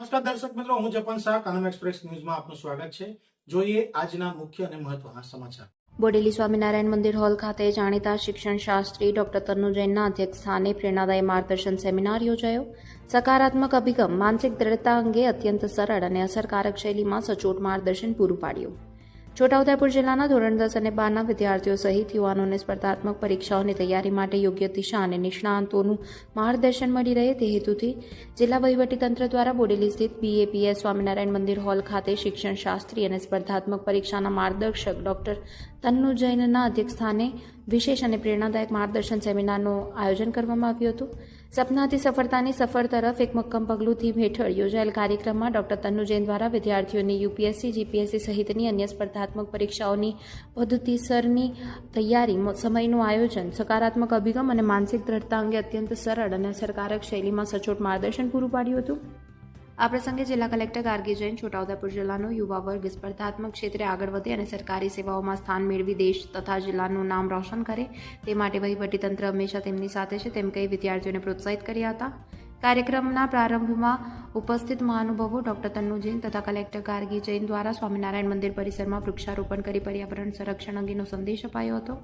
નમસ્કાર દર્શક મિત્રો, હું જપન શાહ, કાનમ એક્સપ્રેસ ન્યૂઝમાં આપનું સ્વાગત છે। જોઈએ આજના મુખ્ય અને મહત્વના સમાચાર। બોડેલી સ્વામિનારાયણ મંદિર હોલ ખાતે જાણીતા શિક્ષણ શાસ્ત્રી ડોક્ટર તન્નુ જૈનના અધ્યક્ષસ્થાને પ્રેરણાદાયી માર્ગદર્શન સેમિનાર યોજાયો। સકારાત્મક અભિગમ માનસિક દ્રઢતા અંગે અત્યંત સરળ અને અસરકારક શૈલીમાં સચોટ માર્ગદર્શન પૂરું પાડ્યું। છોટાઉદેપુર જિલ્લાના ધોરણ 10 અને 12ના વિદ્યાર્થીઓ સહિત યુવાનોને સ્પર્ધાત્મક પરીક્ષાઓની તૈયારી માટે યોગ્ય દિશા અને નિષ્ણાંતોનું માર્ગદર્શન મળી રહે તે હેતુથી જિલ્લા વહીવટીતંત્ર દ્વારા બોડેલી સ્થિત BAPS સ્વામિનારાયણ મંદિર હોલ ખાતે શિક્ષણ શાસ્ત્રી અને સ્પર્ધાત્મક પરીક્ષાના માર્ગદર્શક ડોક્ટર તન્નુ જૈનના અધ્યક્ષસ્થાને વિશેષ અને પ્રેરણાદાયક માર્ગદર્શન સેમિનારનું આયોજન કરવામાં આવ્યું હતું। સપનાથી સફળતાની સફર તરફ એક મક્કમ પગલું થીમ હેઠળ યોજાયેલ કાર્યક્રમમાં ડોક્ટર તન્નુ જૈન દ્વારા વિદ્યાર્થીઓની UPSC, GPSC સહિતની અન્ય સ્પર્ધાત્મક પરીક્ષાઓની પદ્ધતિસરની તૈયારી, સમયનું આયોજન, સકારાત્મક અભિગમ અને માનસિક દ્રઢતા અંગે અત્યંત સરળ અને અસરકારક શૈલીમાં સચોટ માર્ગદર્શન પૂરું પાડ્યું હતું। આ પ્રસંગે જિલ્લા કલેક્ટર ગાર્ગી જૈન છોટાઉદેપુર જિલ્લાનો યુવા વર્ગ સ્પર્ધાત્મક ક્ષેત્રે આગળ વધે અને સરકારી સેવાઓમાં સ્થાન મેળવી દેશ તથા જિલ્લાનું નામ રોશન કરે તે માટે વહીવટીતંત્ર હંમેશા તેમની સાથે છે તેમ કહી વિદ્યાર્થીઓને પ્રોત્સાહિત કર્યા હતા। કાર્યક્રમના પ્રારંભમાં ઉપસ્થિત મહાનુભાવો ડોક્ટર તન્નુ જૈન તથા કલેક્ટર ગાર્ગી જૈન દ્વારા સ્વામિનારાયણ મંદિર પરિસરમાં વૃક્ષારોપણ કરી પર્યાવરણ સંરક્ષણ અંગેનો સંદેશ અપાયો હતો।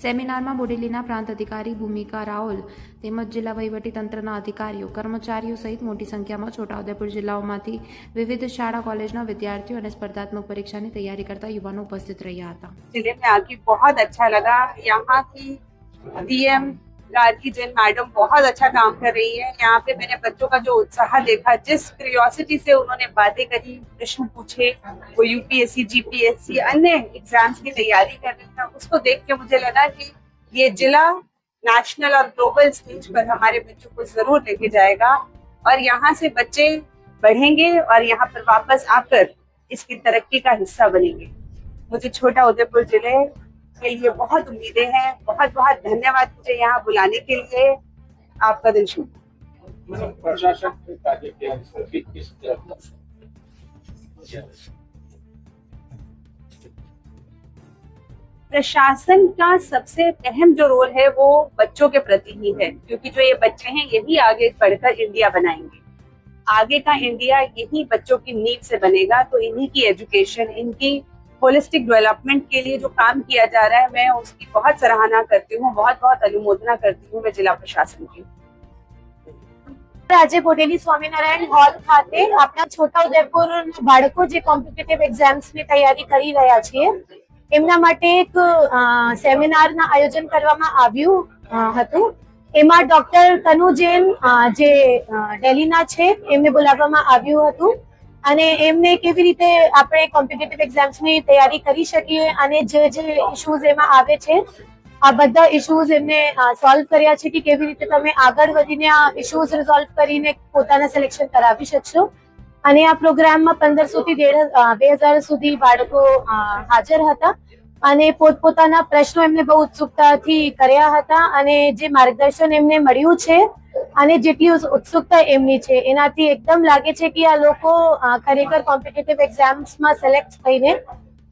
સેમિનારમાં બોડેલીના પ્રાંત અધિકારી ભૂમિકા રાઓલ તેમજ જિલ્લા વહીવટીતંત્રના અધિકારીઓ, કર્મચારીઓ સહિત મોટી સંખ્યામાં છોટાઉદેપુર જિલ્લાઓમાંથી વિવિધ શાળા કોલેજના વિદ્યાર્થીઓ અને સ્પર્ધાત્મક પરીક્ષાની તૈયારી કરતા યુવાનો ઉપસ્થિત રહ્યા હતા। जिले में आके बहुत अच्छा लगा। यहाँ की DM गार्गी जैन मैडम बहुत अच्छा काम कर रही है। यहाँ पे मैंने बच्चों का जो उत्साह देखा, जिस क्यूरियोसिटी से उन्होंने बातें करी, प्रश्न पूछे, वो UPSC, GPSC अन्य एग्जाम्स की तैयारी कर रहे थे, उसको देख के मुझे लगा कि ये जिला नेशनल और ग्लोबल स्टेज पर हमारे बच्चों को जरूर लेके जाएगा और यहाँ से बच्चे बढ़ेंगे और यहाँ पर वापस आकर इसकी तरक्की का हिस्सा बनेंगे। मुझे छोटा उदयपुर जिले के लिए बहुत उम्मीदें हैं। बहुत बहुत धन्यवाद मुझे यहाँ बुलाने के लिए। आपका दिन शुभ। प्रशासन के कार्य के किस तरह प्रशासन का सबसे अहम जो रोल है वो बच्चों के प्रति ही है, क्योंकि जो ये बच्चे हैं यही आगे बढ़कर इंडिया बनाएंगे। आगे का इंडिया यही बच्चों की नींव से बनेगा। तो इन्हीं की एजुकेशन, इनकी होलिस्टिक डेवलपमेंट के लिए जो काम किया जा रहा है, मैं उसकी बहुत सराहना करती हूँ, बहुत बहुत अनुमोदना करती हूँ मैं जिला प्रशासन की। આજે બોડેલી સ્વામિનારાયણ હોલ ખાતે આપણા છોટાઉદેપુર બાળકો જે કોમ્પિટિટિવ એક્ઝામ્સની તૈયારી કરી રહ્યા છે એમના માટે એક સેમિનારના આયોજન કરવામાં આવ્યું હતું। એમાં ડોક્ટર તન્નુ જૈન જે દિલ્હીના છે એમને બોલાવવામાં આવ્યું હતું અને એમને કેવી રીતે આપણે કોમ્પિટિટિવ એક્ઝામ્સની તૈયારી કરી શકીએ અને જે જે ઇશ્યુઝ એમાં આવે છે આ બધા ઇશ્યુઝ એમને સોલ્વ કર્યા છે કે કેવી રીતે તમે આગળ વધીને આ ઇશ્યુઝ રિઝોલ્વ કરીને પોતાના સિલેક્શન કરાવી શકશો। અને આ પ્રોગ્રામમાં 1500 થી 2000 સુધી બાળકો હાજર હતા અને પોતપોતાના પ્રશ્નો એમને બહુ ઉત્સુકતાથી કર્યા હતા અને જે માર્ગદર્શન એમને મળ્યું છે અને જેટલી ઉત્સુકતા એમની છે એનાથી એકદમ લાગે છે કે આ લોકો ખરેખર કોમ્પિટિટિવ એક્ઝામ્સમાં સિલેક્ટ થઈને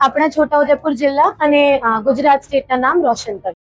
આપણા છોટાઉદેપુર જિલ્લા અને ગુજરાત સ્ટેટના નામ રોશન કરશે।